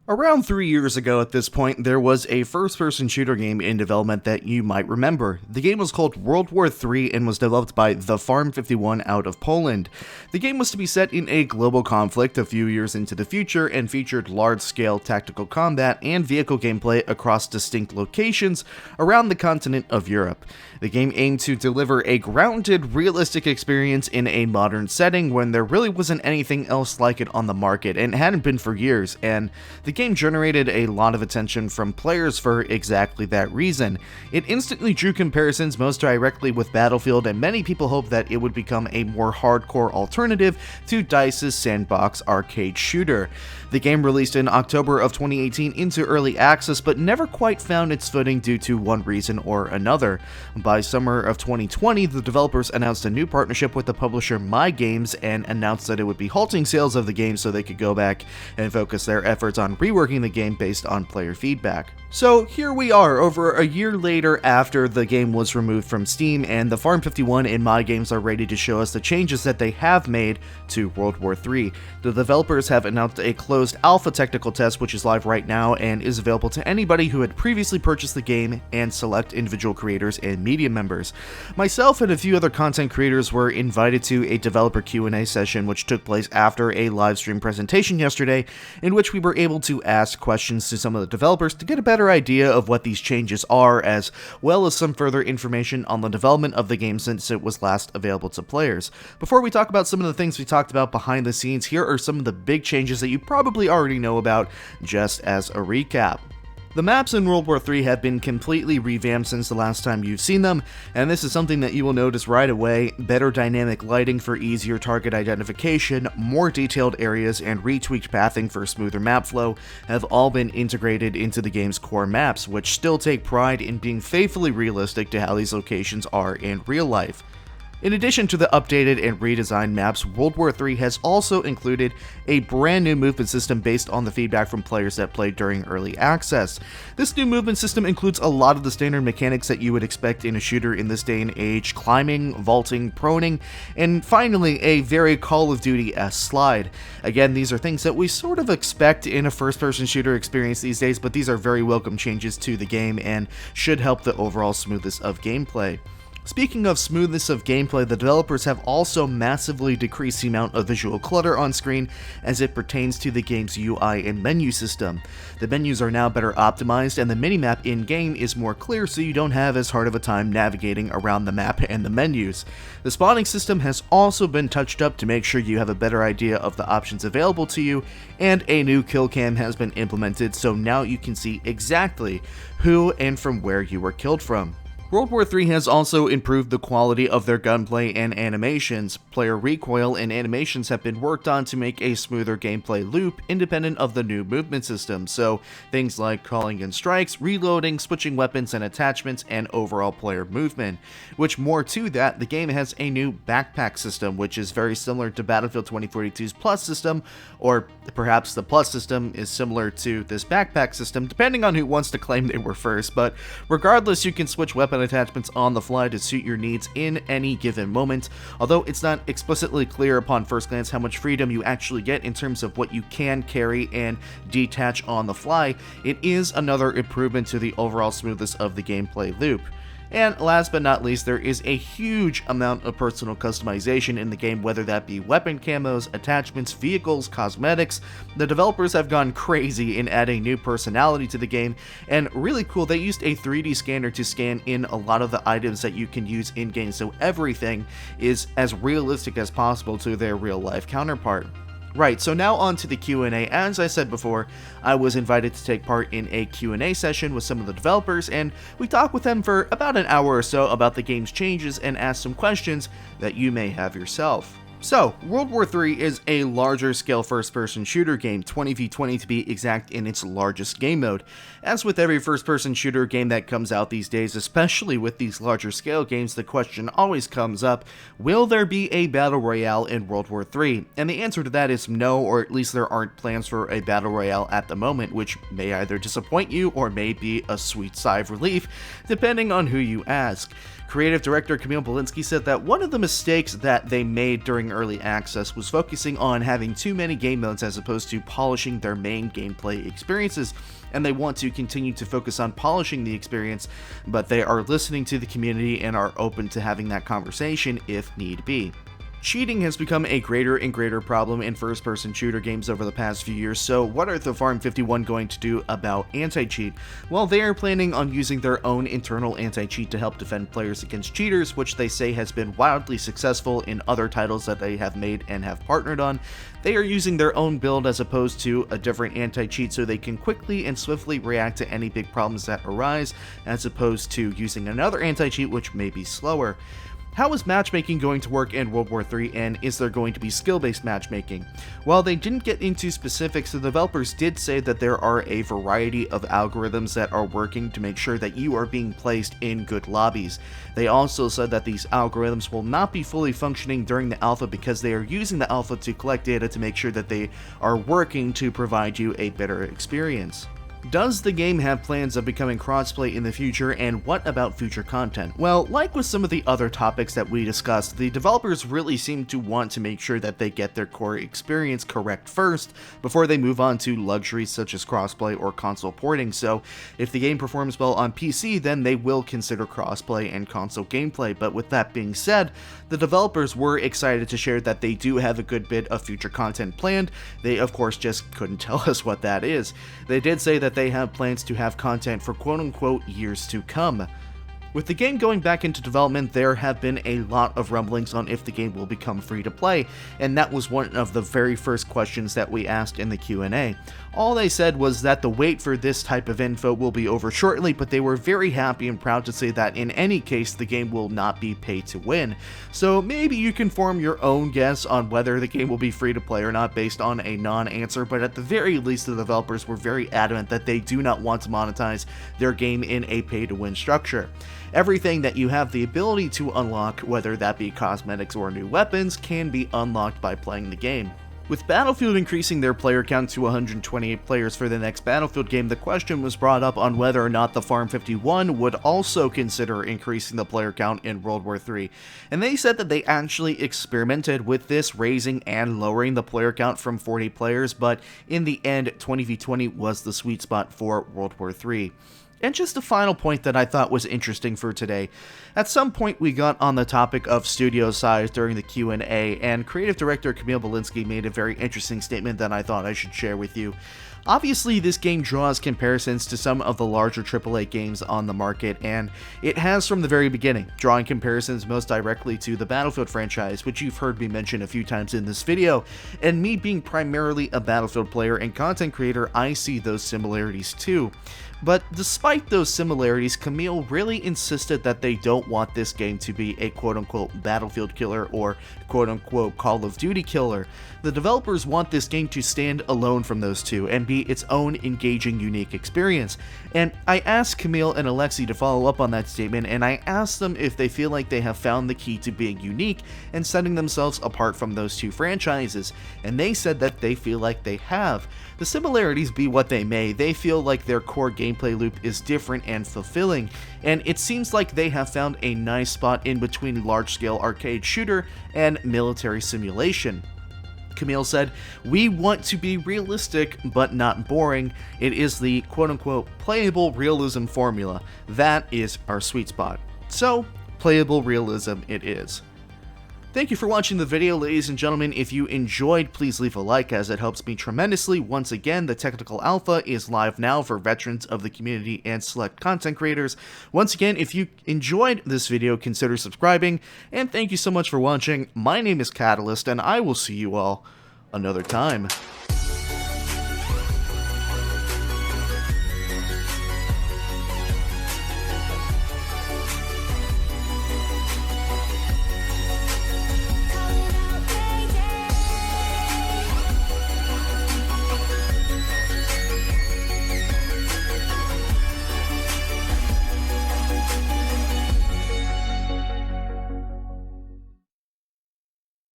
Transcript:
Around 3 years ago at this point, there was a first-person shooter game in development that you might remember. The game was called World War III and was developed by the Farm 51 out of Poland. The game was to be set in a global conflict a few years into the future and featured large-scale tactical combat and vehicle gameplay across distinct locations around the continent of Europe. The game aimed to deliver a grounded, realistic experience in a modern setting when there really wasn't anything else like it on the market, and hadn't been for years, and the game generated a lot of attention from players for exactly that reason. It instantly drew comparisons most directly with Battlefield, and many people hoped that it would become a more hardcore alternative to DICE's sandbox arcade shooter. The game released in October of 2018 into early access, but never quite found its footing due to one reason or another. By summer of 2020, the developers announced a new partnership with the publisher My Games and announced that it would be halting sales of the game so they could go back and focus their efforts on reworking the game based on player feedback. So here we are, over a year later after the game was removed from Steam, and the Farm 51 and My Games are ready to show us the changes that they have made to World War III. The developers have announced a closed alpha technical test which is live right now and is available to anybody who had previously purchased the game and select individual creators and media members. Myself and a few other content creators were invited to a developer Q&A session which took place after a live stream presentation yesterday, in which we were able to ask questions to some of the developers to get a better idea of what these changes are, as well as some further information on the development of the game since it was last available to players. Before we talk about some of the things we talked about behind the scenes, here are some of the big changes that you probably already know about, just as a recap. The maps in World War III have been completely revamped since the last time you've seen them, and this is something that you will notice right away. Better dynamic lighting for easier target identification, more detailed areas, and retweaked pathing for smoother map flow have all been integrated into the game's core maps, which still take pride in being faithfully realistic to how these locations are in real life. In addition to the updated and redesigned maps, World War III has also included a brand new movement system based on the feedback from players that played during early access. This new movement system includes a lot of the standard mechanics that you would expect in a shooter in this day and age: climbing, vaulting, proning, and finally a very Call of Duty-esque slide. Again, these are things that we sort of expect in a first-person shooter experience these days, but these are very welcome changes to the game and should help the overall smoothness of gameplay. Speaking of smoothness of gameplay, the developers have also massively decreased the amount of visual clutter on screen as it pertains to the game's UI and menu system. The menus are now better optimized, and the minimap in-game is more clear, so you don't have as hard of a time navigating around the map and the menus. The spawning system has also been touched up to make sure you have a better idea of the options available to you, and a new kill cam has been implemented, so now you can see exactly who and from where you were killed from. World War III has also improved the quality of their gunplay and animations. Player recoil and animations have been worked on to make a smoother gameplay loop independent of the new movement system, so things like calling in strikes, reloading, switching weapons and attachments, and overall player movement. Which, more to that, the game has a new backpack system, which is very similar to Battlefield 2042's Plus system, or perhaps the Plus system is similar to this backpack system, depending on who wants to claim they were first, but regardless, you can switch weapon attachments on the fly to suit your needs in any given moment. Although it's not explicitly clear upon first glance how much freedom you actually get in terms of what you can carry and detach on the fly, it is another improvement to the overall smoothness of the gameplay loop. And last but not least, there is a huge amount of personal customization in the game, whether that be weapon camos, attachments, vehicles, cosmetics. The developers have gone crazy in adding new personality to the game, and really cool, they used a 3D scanner to scan in a lot of the items that you can use in-game, so everything is as realistic as possible to their real-life counterpart. Right, so now on to the Q&A. As I said before, I was invited to take part in a Q&A session with some of the developers, and we talked with them for about an hour or so about the game's changes and asked some questions that you may have yourself. So, World War III is a larger scale first-person shooter game, 20v20 to be exact in its largest game mode. As with every first-person shooter game that comes out these days, especially with these larger scale games, the question always comes up: will there be a battle royale in World War III? And the answer to that is no, or at least there aren't plans for a battle royale at the moment, which may either disappoint you or may be a sweet sigh of relief, depending on who you ask. Creative director Camille Belinsky said that one of the mistakes that they made during during early access was focusing on having too many game modes as opposed to polishing their main gameplay experiences, and they want to continue to focus on polishing the experience, but they are listening to the community and are open to having that conversation if need be. Cheating has become a greater and greater problem in first-person shooter games over the past few years, so what are the Farm 51 going to do about anti-cheat? Well, they are planning on using their own internal anti-cheat to help defend players against cheaters, which they say has been wildly successful in other titles that they have made and have partnered on. They are using their own build as opposed to a different anti-cheat so they can quickly and swiftly react to any big problems that arise, as opposed to using another anti-cheat which may be slower. How is matchmaking going to work in World War III, and is there going to be skill-based matchmaking? While they didn't get into specifics, the developers did say that there are a variety of algorithms that are working to make sure that you are being placed in good lobbies. They also said that these algorithms will not be fully functioning during the alpha because they are using the alpha to collect data to make sure that they are working to provide you a better experience. Does the game have plans of becoming crossplay in the future, and what about future content? Well, like with some of the other topics that we discussed, the developers really seem to want to make sure that they get their core experience correct first before they move on to luxuries such as crossplay or console porting. So if the game performs well on PC, then they will consider crossplay and console gameplay. But with that being said, the developers were excited to share that they do have a good bit of future content planned. They of course just couldn't tell us what that is. They did say that they have plans to have content for quote-unquote years to come. With the game going back into development, there have been a lot of rumblings on if the game will become free to play, and that was one of the very first questions that we asked in the Q&A. All they said was that the wait for this type of info will be over shortly, but they were very happy and proud to say that in any case the game will not be pay to win. So maybe you can form your own guess on whether the game will be free to play or not based on a non-answer, but at the very least the developers were very adamant that they do not want to monetize their game in a pay to win structure. Everything that you have the ability to unlock, whether that be cosmetics or new weapons, can be unlocked by playing the game. With Battlefield increasing their player count to 128 players for the next Battlefield game, the question was brought up on whether or not the Farm 51 would also consider increasing the player count in World War III, and they said that they actually experimented with this, raising and lowering the player count from 40 players, but in the end 20v20 was the sweet spot for World War III. And just a final point that I thought was interesting for today. At some point we got on the topic of studio size during the Q&A, and creative director Camille Belinsky made a very interesting statement that I thought I should share with you. Obviously, this game draws comparisons to some of the larger AAA games on the market, and it has from the very beginning, drawing comparisons most directly to the Battlefield franchise, which you've heard me mention a few times in this video, and me being primarily a Battlefield player and content creator, I see those similarities too. But despite those similarities, Camille really insisted that they don't want this game to be a quote-unquote Battlefield killer or quote-unquote Call of Duty killer. The developers want this game to stand alone from those two and be its own engaging, unique experience. And I asked Camille and Alexi to follow up on that statement, and I asked them if they feel like they have found the key to being unique and setting themselves apart from those two franchises, and they said that they feel like they have. The similarities be what they may, they feel like their core gameplay loop is different and fulfilling, and it seems like they have found a nice spot in between large-scale arcade shooter and military simulation. Camille said, "We want to be realistic, but not boring. It is the quote-unquote playable realism formula. That is our sweet spot." So, playable realism it is. Thank you for watching the video, ladies and gentlemen. If you enjoyed, please leave a like as it helps me tremendously. Once again, the Technical Alpha is live now for veterans of the community and select content creators. Once again, if you enjoyed this video, consider subscribing, and thank you so much for watching. My name is Catalyst, and I will see you all another time.